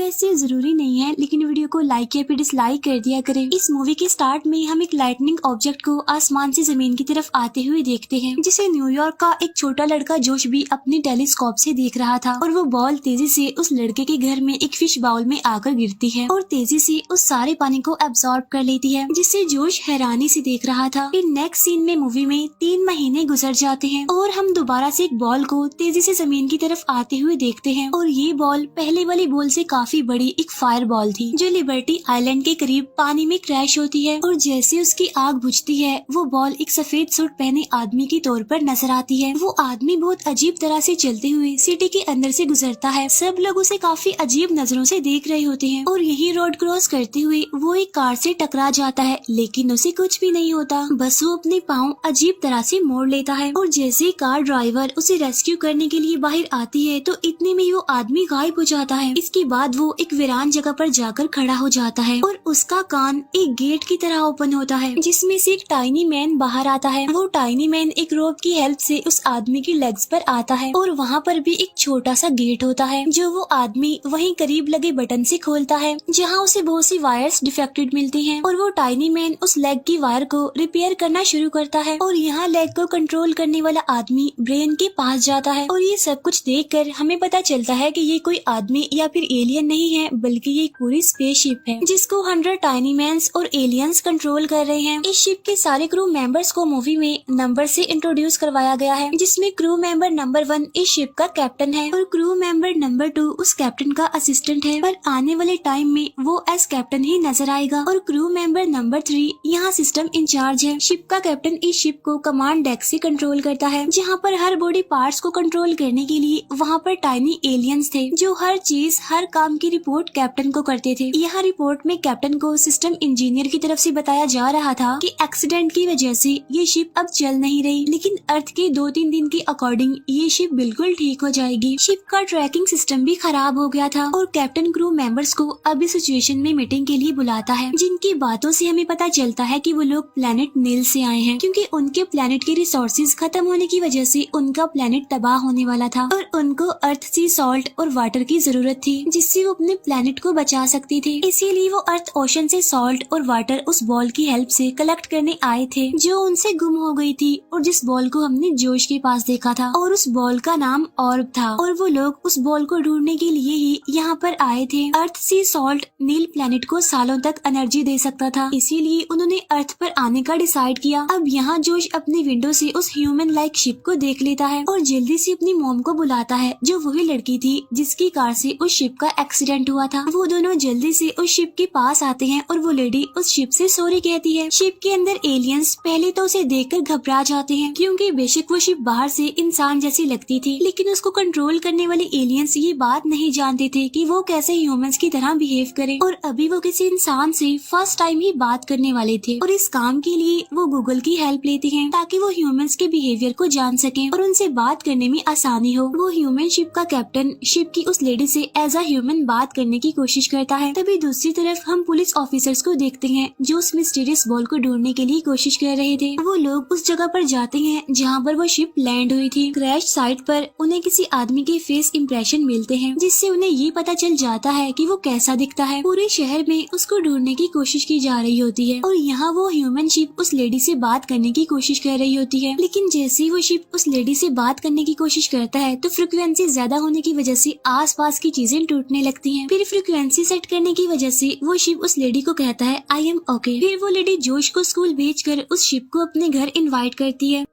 इससे जरूरी नहीं है, लेकिन वीडियो को लाइक या फिर डिसलाइक कर दिया करें। इस मूवी के स्टार्ट में हम एक लाइटनिंग ऑब्जेक्ट को आसमान से जमीन की तरफ आते हुए देखते हैं, जिसे न्यूयॉर्क का एक छोटा लड़का जोश भी अपने टेलीस्कोप से देख रहा था। और वो बॉल तेजी से उस लड़के के घर में एक फिश बाउल में आकर गिरती है और तेजी से उस सारे पानी को एब्सॉर्ब कर लेती है, जिससे जोश हैरानी से देख रहा था। फिर नेक्स्ट सीन में मूवी में 3 महीने गुजर जाते हैं और हम दोबारा से एक बॉल को तेजी से जमीन की तरफ आते हुए देखते हैं। और ये बॉल पहले वाली बॉल से काफी बड़ी एक फायर बॉल थी, जो लिबर्टी आइलैंड के करीब पानी में क्रैश होती है। और जैसे उसकी आग बुझती है, वो बॉल एक सफेद सूट पहने आदमी के तौर पर नजर आती है। वो आदमी बहुत अजीब तरह से चलते हुए सिटी के अंदर से गुजरता है। सब लोग उसे काफी अजीब नजरों से देख रहे होते हैं। और यही रोड क्रॉस करते हुए वो एक कार से टकरा जाता है, लेकिन उसे कुछ भी नहीं होता, बस वो अपने पाँव अजीब तरह से मोड़ लेता है। और जैसे कार ड्राइवर उसे रेस्क्यू करने के लिए बाहर आती है, तो इतने में वो आदमी गायब हो जाता है। इसके बाद वो एक वीरान जगह पर जाकर खड़ा हो जाता है और उसका कान एक गेट की तरह ओपन होता है, जिसमें से एक टाइनी मैन बाहर आता है। वो टाइनी मैन एक रोप की हेल्प से उस आदमी की लेग्स पर आता है और वहाँ पर भी एक छोटा सा गेट होता है, जो वो आदमी वहीं करीब लगे बटन से खोलता है, जहाँ उसे बहुत सी वायर्स डिफेक्टेड मिलती हैं। और वो टाइनी मैन उस लेग की वायर को रिपेयर करना शुरू करता है। और यहाँ लेग को कंट्रोल करने वाला आदमी ब्रेन के पास जाता है। और ये सब कुछ देखकर हमें पता चलता है कि ये कोई आदमी या फिर एलियन नहीं है, बल्कि ये पूरी स्पेसशिप है, जिसको 100 टाइनी मैन्स और एलियंस कंट्रोल कर रहे हैं। इस शिप के सारे क्रू मेंबर्स को मूवी में नंबर से इंट्रोड्यूस करवाया गया है, जिसमें क्रू मेंबर नंबर 1 इस शिप का कैप्टन है और क्रू मेंबर नंबर 2 उस कैप्टन का असिस्टेंट है। पर आने वाले टाइम में वो एज कैप्टन ही नजर आएगा। और क्रू मेंबर नंबर 3 यहाँ सिस्टम इंचार्ज है। शिप का कैप्टन इस शिप को कमांड डेक से कंट्रोल करता है, जहाँ पर हर बॉडी पार्ट्स को कंट्रोल करने के लिए वहाँ पर टाइनी एलियंस थे, जो हर चीज हर काम की रिपोर्ट कैप्टन को करते थे। यहाँ रिपोर्ट में कैप्टन को सिस्टम इंजीनियर की तरफ से बताया जा रहा था कि एक्सीडेंट की वजह से ये शिप अब चल नहीं रही, लेकिन अर्थ के 2-3 दिन के अकॉर्डिंग ये शिप बिल्कुल ठीक हो जाएगी। शिप का ट्रैकिंग सिस्टम भी खराब हो गया था और कैप्टन क्रू मेंबर्स को अब इस सिचुएशन में मीटिंग के लिए बुलाता है, जिनकी बातों से हमें पता चलता है कि वो लोग प्लेनेट नील से आए हैं, क्योंकि उनके प्लेनेट के रिसोर्सेज खत्म होने की वजह से उनका प्लेनेट तबाह होने वाला था और उनको अर्थ सी सॉल्ट और वाटर की जरूरत थी, जिससे वो अपने प्लेनेट को बचा सकते थे। इसीलिए वो अर्थ ओशन से सॉल्ट और वाटर उस बॉल की हेल्प से कलेक्ट करने आए थे, जो उनसे गुम हो गई थी और जिस बॉल को हमने जोश के पास देखा था। और उस बॉल का नाम ऑर्ब था और वो लोग उस बॉल को ढूंढने के लिए ही यहाँ पर आए थे। अर्थ सी सॉल्ट नील प्लेनेट को सालों तक एनर्जी दे सकता था, इसीलिए उन्होंने अर्थ पर आने का डिसाइड किया। अब यहाँ जोश अपनी विंडो से उस ह्यूमन लाइक शिप को देख लेता है और जल्दी से अपनी मॉम को बुलाता है, जो वही लड़की थी जिसकी कार से उस शिप का एक्सीडेंट हुआ था। वो दोनों जल्दी से उस शिप के पास आते हैं और वो लेडी उस शिप से सॉरी कहती है। शिप के अंदर एलियंस पहले तो उसे देखकर घबरा जाते हैं, क्योंकि बेशक वो शिप बाहर से इंसान जैसी लगती थी, लेकिन उसको कंट्रोल करने वाले एलियंस ये बात नहीं जानते थे कि वो कैसे ह्यूमंस की तरह बिहेव करे। और अभी वो किसी इंसान से फर्स्ट टाइम ही बात करने वाले थे और इस काम के लिए वो गूगल की हेल्प लेते हैं, ताकि वो ह्यूमंस के बिहेवियर को जान सके और उनसे बात करने में आसानी हो। वो ह्यूमन शिप का कैप्टन शिप की उस लेडी से एज अ ह्यूमन बात करने की कोशिश करता है। तभी दूसरी तरफ हम पुलिस ऑफिसर्स को देखते हैं, जो उस मिस्टीरियस बॉल को ढूंढने के लिए कोशिश कर रहे थे। वो लोग उस जगह पर जाते हैं जहाँ पर वो शिप लैंड हुई थी। क्रैश साइट पर उन्हें किसी आदमी के फेस इंप्रेशन मिलते हैं, जिससे उन्हें ये पता चल जाता है कि वो कैसा दिखता है। पूरे शहर में उसको ढूंढने की कोशिश की जा रही होती है और यहाँ वो ह्यूमन शिप उस लेडी से बात करने की कोशिश कर रही होती है, लेकिन जैसे ही वो शिप उस लेडी से बात करने की कोशिश करता है, तो फ्रिक्वेंसी ज्यादा होने की वजह से आसपास की चीजें टूटने लगती हैं। फिर फ्रिक्वेंसी सेट करने की वजह से वो शिप उस लेडी को कहता है आई एम ओके। फिर वो लेडी जोश को स्कूल भेजकर उस शिप को अपने घर इनवाइट करती है।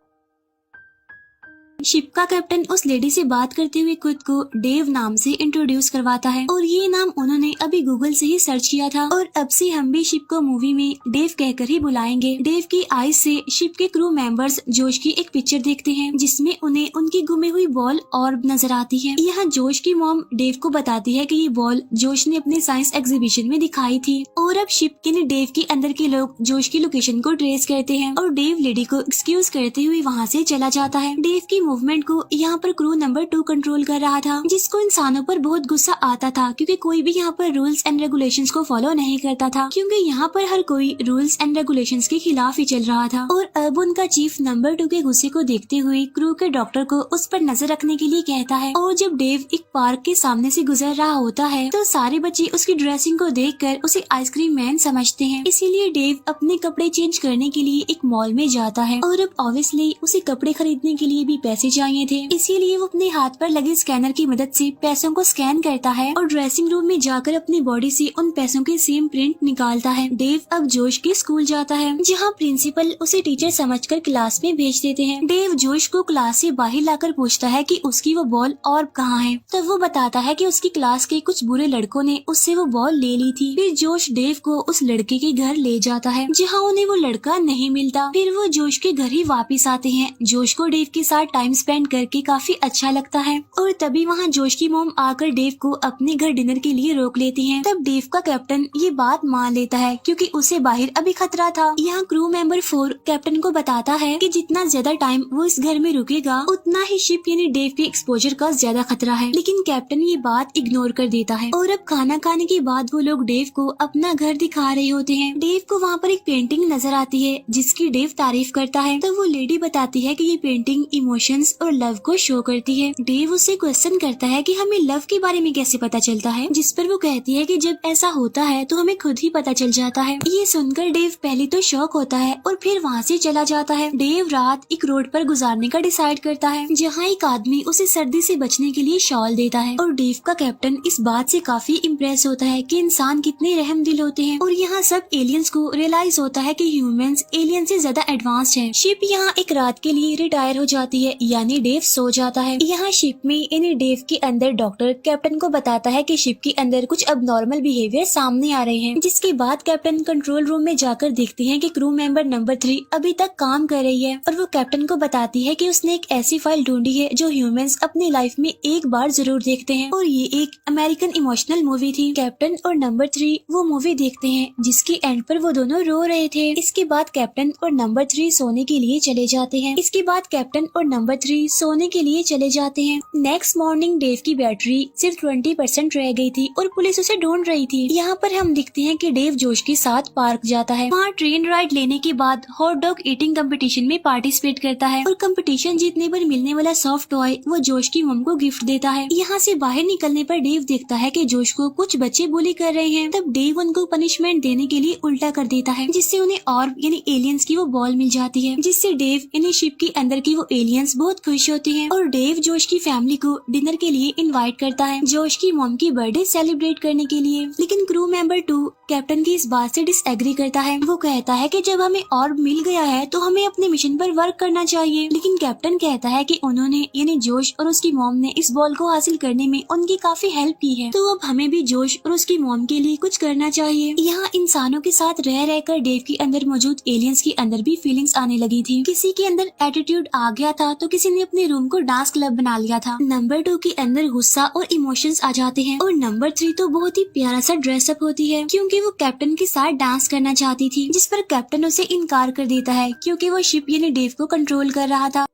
शिप का कैप्टन उस लेडी से बात करते हुए खुद को डेव नाम से इंट्रोड्यूस करवाता है और ये नाम उन्होंने अभी गूगल से ही सर्च किया था और अब से हम भी शिप को मूवी में डेव कहकर ही बुलाएंगे। डेव की आईज से शिप के क्रू मेंबर्स जोश की एक पिक्चर देखते हैं, जिसमें उन्हें उनकी गुमी हुई बॉल ऑर्ब नजर आती है। यहाँ जोश की मॉम डेव को बताती है कि ये बॉल जोश ने अपने साइंस एग्जीबिशन में दिखाई थी और अब शिप के डेव के अंदर के लोग जोश की लोकेशन को ट्रेस करते हैं और डेव लेडी को एक्सक्यूज करते हुए वहाँ से चला जाता है। डेव की मूवमेंट को यहाँ पर क्रू नंबर 2 कंट्रोल कर रहा था, जिसको इंसानों पर बहुत गुस्सा आता था क्योंकि कोई भी यहाँ पर रूल्स एंड रेगुलेशंस को फॉलो नहीं करता था, क्योंकि यहाँ पर हर कोई रूल्स एंड रेगुलेशंस के खिलाफ ही चल रहा था। और अब उनका चीफ नंबर 2 के गुस्से को देखते हुए क्रू के डॉक्टर को उस पर नजर रखने के लिए कहता है। और जब डेव एक पार्क के सामने से गुजर रहा होता है तो सारे बच्चे उसकी ड्रेसिंग को देखकर उसे आइसक्रीम मैन समझते हैं, इसीलिए डेव अपने कपड़े चेंज करने के लिए एक मॉल में जाता है। और अब ऑब्वियसली उसे कपड़े खरीदने के लिए भी पैसे चाहिए थे, इसीलिए वो अपने हाथ पर लगे स्कैनर की मदद से पैसों को स्कैन करता है और ड्रेसिंग रूम में जाकर अपनी बॉडी से उन पैसों के सेम प्रिंट निकालता है। डेव अब जोश के स्कूल जाता है, जहाँ प्रिंसिपल उसे टीचर समझकर क्लास में भेज देते हैं। डेव जोश को क्लास से बाहर लाकर पूछता है कि उसकी वो बॉल और कहाँ है, तब वो बताता है कि उसकी क्लास के कुछ बुरे लड़कों ने उससे वो बॉल ले ली थी। फिर जोश डेव को उस लड़के के घर ले जाता है, जहाँ उन्हें वो लड़का नहीं मिलता। फिर वो जोश के घर ही वापिस आते हैं। जोश को डेव के साथ टाइम स्पेंड करके काफी अच्छा लगता है। और तभी वहाँ जोश की मोम आकर डेव को अपने घर डिनर के लिए रोक लेती है। तब डेव का कैप्टन ये बात मान लेता है क्योंकि उसे बाहर अभी खतरा था। यहाँ क्रू मेंबर 4 कैप्टन को बताता है कि जितना ज्यादा टाइम वो इस घर में रुकेगा उतना ही शिप यानी डेव के एक्सपोजर का ज्यादा खतरा है, लेकिन कैप्टन ये बात इग्नोर कर देता है। और अब खाना खाने के बाद वो लोग डेव को अपना घर दिखा रहे होते हैं। डेव को वहाँ पर एक पेंटिंग नजर आती है जिसकी डेव तारीफ करता है। तो वो लेडी बताती है कि ये पेंटिंग इमोशंस और लव को शो करती है। डेव उससे क्वेश्चन करता है कि हमें लव के बारे में कैसे पता चलता है, जिस पर वो कहती है कि जब ऐसा होता है तो हमें खुद ही पता चल जाता है। ये सुनकर डेव पहले तो शॉक होता है और फिर वहाँ से चला जाता है। डेव रात एक रोड पर गुजारने का डिसाइड करता है, जहाँ एक आदमी उसे सर्दी से बचने के लिए शॉल देता है। और डेव का कैप्टन इस बात से काफी इम्प्रेस होता है कि इंसान कितने रहम दिल होते हैं। और यहाँ सब एलियंस को रियलाइज होता है कि ह्यूमंस एलियन से ज्यादा एडवांस्ड है। शिप यहाँ एक रात के लिए रिटायर हो जाती है, यानी डेव सो जाता है। यहाँ शिप में यानी डेव के अंदर डॉक्टर कैप्टन को बताता है कि शिप के अंदर कुछ अबनॉर्मल बिहेवियर सामने आ रहे हैं, जिसके बाद कैप्टन कंट्रोल रूम में जाकर देखते हैं कि क्रू मेंबर नंबर 3 अभी तक काम कर रही है। और वो कैप्टन को बताती है कि उसने एक ऐसी फाइल ढूंढी है जो ह्यूमंस अपनी लाइफ में एक बार जरूर देखते हैं, और ये एक अमेरिकन इमोशनल मूवी थी। कैप्टन और नंबर 3 वो मूवी देखते हैं जिसके एंड पर वो दोनों रो रहे थे। इसके बाद कैप्टन और नंबर 3 सोने के लिए चले जाते हैं। नेक्स्ट मॉर्निंग डेव की बैटरी सिर्फ 20% रह गई थी और पुलिस उसे ढूंढ रही थी। यहाँ पर हम दिखते हैं कि डेव जोश के साथ पार्क जाता है। वहाँ ट्रेन राइड लेने के बाद हॉट डॉग ईटिंग कंपटीशन में पार्टिसिपेट करता है और कंपटीशन जीतने पर मिलने वाला सॉफ्ट टॉय वो जोश की मम को गिफ्ट देता है। यहाँ से बाहर निकलने पर डेव देखता है कि जोश को कुछ बच्चे बुली कर रहे हैं। तब डेव उनको पनिशमेंट देने के लिए उल्टा कर देता है, जिससे उन्हें ऑर्ब यानी एलियंस की वो बॉल मिल जाती है, जिससे डेव यानी शिप के अंदर की वो एलियंस बहुत खुश होते हैं। और डेव जोश की फैमिली को डिनर के लिए इनवाइट करता है, जोश की मॉम की बर्थडे सेलिब्रेट करने के लिए। लेकिन क्रू मेंबर 2 कैप्टन की इस बात से डिसएग्री करता है। वो कहता है कि जब हमें ऑर्ब मिल गया है तो हमें अपने मिशन पर वर्क करना चाहिए। लेकिन कैप्टन कहता है कि उन्होंने यानी जोश और उसकी मॉम ने इस बॉल को हासिल करने में उनकी काफी हेल्प की है, तो अब हमें भी जोश और उसकी मॉम के लिए कुछ करना चाहिए। यहाँ इंसानों के साथ रह रहकर डेव के अंदर मौजूद एलियंस के अंदर भी फीलिंग्स आने लगी थी। किसी के अंदर एटीट्यूड आ गया था तो किसी ने अपने रूम को डांस क्लब बना लिया था। नंबर 2 के अंदर गुस्सा और इमोशंस आ जाते हैं। और नंबर 3 तो बहुत ही प्यारा सा ड्रेसअप होती है क्योंकि वो कैप्टन के साथ डांस करना चाहती थी, जिस पर कैप्टन उसे इनकार कर देता है क्योंकि वो शिप यानी डेव को कंट्रोल कर रहा था।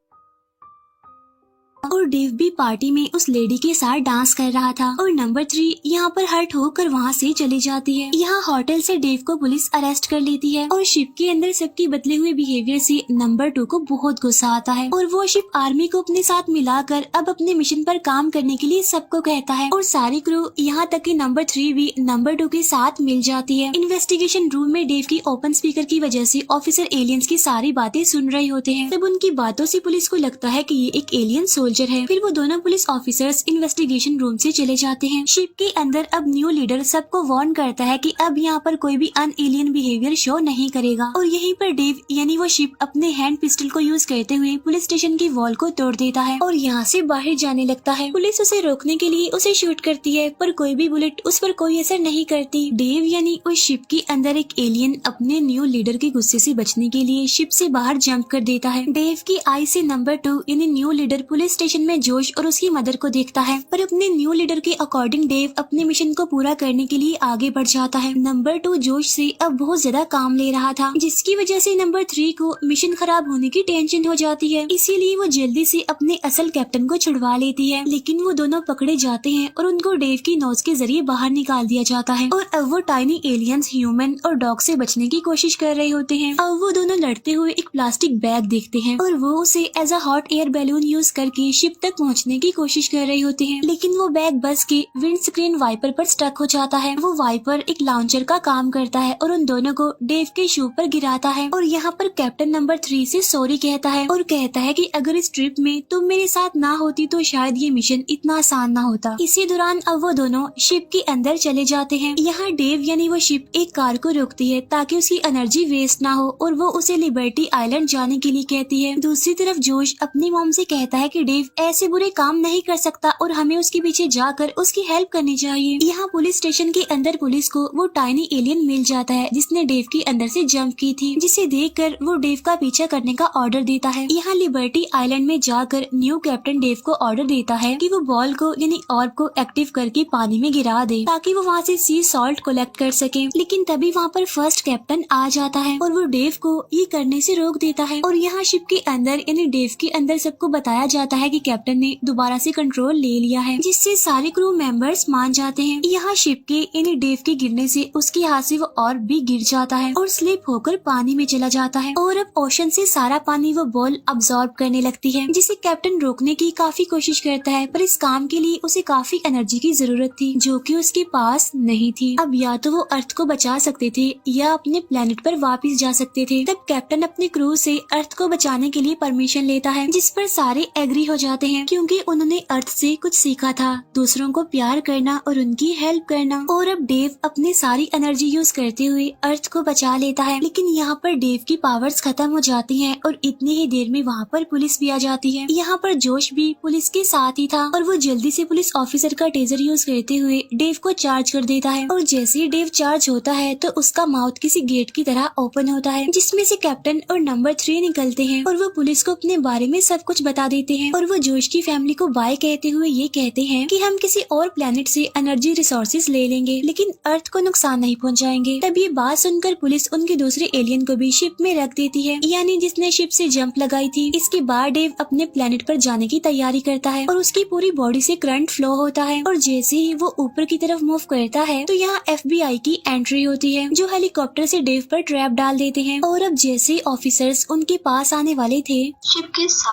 और डेव भी पार्टी में उस लेडी के साथ डांस कर रहा था। और नंबर 3 यहाँ पर हर्ट होकर वहाँ से चली जाती है। यहाँ होटल से डेव को पुलिस अरेस्ट कर लेती है और शिप के अंदर सबकी बदले हुए बिहेवियर से नंबर 2 को बहुत गुस्सा आता है और वो शिप आर्मी को अपने साथ मिलाकर अब अपने मिशन पर काम करने के लिए सबको कहता है। और सारी क्रू यहाँ तक कि नंबर 3 भी नंबर 2 के साथ मिल जाती है। इन्वेस्टिगेशन रूम में डेव की ओपन स्पीकर की वजह से ऑफिसर एलियंस की सारी बातें सुन रहे होते हैं। तब उनकी बातों से पुलिस को लगता है कि ये एक एलियन सोल्जर है। फिर वो दोनों पुलिस ऑफिसर्स इन्वेस्टिगेशन रूम से चले जाते हैं। शिप के अंदर अब न्यू लीडर सबको वार्न करता है कि अब यहाँ पर कोई भी अन एलियन बिहेवियर शो नहीं करेगा। और यहीं पर डेव यानी वो शिप अपने हैंड पिस्टल को यूज करते हुए पुलिस स्टेशन की वॉल को तोड़ देता है और यहाँ से बाहर जाने लगता है। पुलिस उसे रोकने के लिए उसे शूट करती है पर कोई भी बुलेट उस पर कोई असर नहीं करती। डेव यानी उस शिप के अंदर एक एलियन अपने न्यू लीडर के गुस्से से बचने के लिए शिप से बाहर जंप कर देता है। डेव की आई से नंबर 2 यानी न्यू लीडर पुलिस स्टेशन में जोश और उसकी मदर को देखता है, पर अपने न्यू लीडर के अकॉर्डिंग डेव अपने मिशन को पूरा करने के लिए आगे बढ़ जाता है। नंबर 2 जोश से अब बहुत ज्यादा काम ले रहा था, जिसकी वजह से नंबर 3 को मिशन खराब होने की टेंशन हो जाती है, इसीलिए वो जल्दी से अपने असल कैप्टन को छुड़वा लेती है। लेकिन वो दोनों पकड़े जाते हैं और उनको डेव की नोज के जरिए बाहर निकाल दिया जाता है और अब वो टाइनी एलियंस ह्यूमन और डॉग से बचने की कोशिश कर रहे होते हैं। अब वो दोनों लड़ते हुए एक प्लास्टिक बैग देखते हैं और वो उसे as a hot air balloon use करके शिप तक पहुंचने की कोशिश कर रहे होते हैं, लेकिन वो बैग बस के विंड स्क्रीन वाइपर पर स्टक हो जाता है। वो वाइपर एक लॉन्चर का काम करता है और उन दोनों को डेव के शू पर गिराता है और यहाँ पर कैप्टन नंबर 3 से सॉरी कहता है और कहता है कि अगर इस ट्रिप में तुम मेरे साथ ना होती तो शायद ये मिशन इतना आसान ना होता। इसी दौरान अब वो दोनों शिप के अंदर चले जाते हैं। यहाँ डेव यानी वो शिप एक कार को रोकती है ताकि उसकी एनर्जी वेस्ट ना हो और वो उसे लिबर्टी आइलैंड जाने के लिए कहती है। दूसरी तरफ जोश अपनी मॉम से कहता है कि डेव ऐसे बुरे काम नहीं कर सकता और हमें उसके पीछे जाकर उसकी हेल्प करनी चाहिए। यहाँ पुलिस स्टेशन के अंदर पुलिस को वो टाइनी एलियन मिल जाता है जिसने डेव के अंदर से जंप की थी, जिसे देखकर वो डेव का पीछा करने का ऑर्डर देता है। यहाँ लिबर्टी आइलैंड में जाकर न्यू कैप्टन डेव को ऑर्डर देता है कि वो बॉल को यानी ऑर्ब को एक्टिव करके पानी में गिरा दे ताकि वो वहाँ से सी सॉल्ट कलेक्ट कर सके। लेकिन तभी वहाँ पर फर्स्ट कैप्टन आ जाता है और वो डेव को ये करने से रोक देता है और यहाँ शिप के अंदर यानी डेव के अंदर सबको बताया जाता है कि कैप्टन ने दोबारा से कंट्रोल ले लिया है, जिससे सारे क्रू मेंबर्स मान जाते हैं। यहाँ शिप के यानी डेव के गिरने से उसके हाथ से वो ऑर्ब भी गिर जाता है और स्लिप होकर पानी में चला जाता है और अब ओशन से सारा पानी वो बॉल अब्सॉर्ब करने लगती है, जिसे कैप्टन रोकने की काफी कोशिश करता है, पर इस काम के लिए उसे काफी एनर्जी की जरूरत थी जो कि उसके पास नहीं थी। अब या तो वो अर्थ को बचा सकते थे या अपने प्लेनेट पर वापस जा सकते थे। तब कैप्टन अपने क्रू से अर्थ को बचाने के लिए परमिशन लेता है, जिस पर सारे एग्री हो जाते हैं क्योंकि उन्होंने अर्थ से कुछ सीखा था, दूसरों को प्यार करना और उनकी हेल्प करना। और अब डेव अपनी सारी एनर्जी यूज करते हुए अर्थ को बचा लेता है, लेकिन यहाँ पर डेव की पावर्स खत्म हो जाती हैं और इतनी ही देर में वहाँ पर पुलिस भी आ जाती है। यहाँ पर जोश भी पुलिस के साथ ही था और वो जल्दी से पुलिस ऑफिसर का टेजर यूज करते हुए डेव को चार्ज कर देता है और जैसे ही डेव चार्ज होता है तो उसका माउथ किसी गेट की तरह ओपन होता है, जिसमें से कैप्टन और नंबर 3 निकलते हैं और वो पुलिस को अपने बारे में सब कुछ बता देते हैं और वो जोश की फैमिली को बाय कहते हुए ये कहते हैं कि हम किसी और प्लेनेट से एनर्जी रिसोर्सेज ले लेंगे लेकिन अर्थ को नुकसान नहीं पहुंचाएंगे। तब ये बात सुनकर पुलिस उनके दूसरे एलियन को भी शिप में रख देती है, यानी जिसने शिप से जंप लगाई थी। इसके बाद डेव अपने प्लेनेट पर जाने की तैयारी करता है और उसकी पूरी बॉडी से करंट फ्लो होता है और जैसे ही वो ऊपर की तरफ मूव करता है तो यहाँ FBI की एंट्री होती है जो हेलीकॉप्टर से डेव पर ट्रैप डाल देते हैं। और अब जैसे ऑफिसर्स उनके पास आने वाले थे,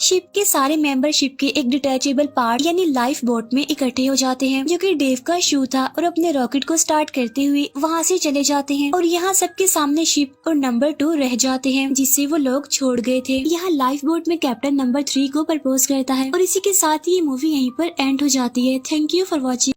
शिप के सारे मेंबर शिप के एक डिटैचेबल पार्ट यानी लाइफ बोट में इकट्ठे हो जाते हैं, जो कि डेव का शू था, और अपने रॉकेट को स्टार्ट करते हुए वहाँ से चले जाते हैं और यहाँ सबके सामने शिप और नंबर 2 रह जाते हैं जिससे वो लोग छोड़ गए थे। यहाँ लाइफ बोट में कैप्टन नंबर 3 को प्रपोज करता है और इसी के साथ ये मूवी यहीं पर एंड हो जाती है। Thank you for watching.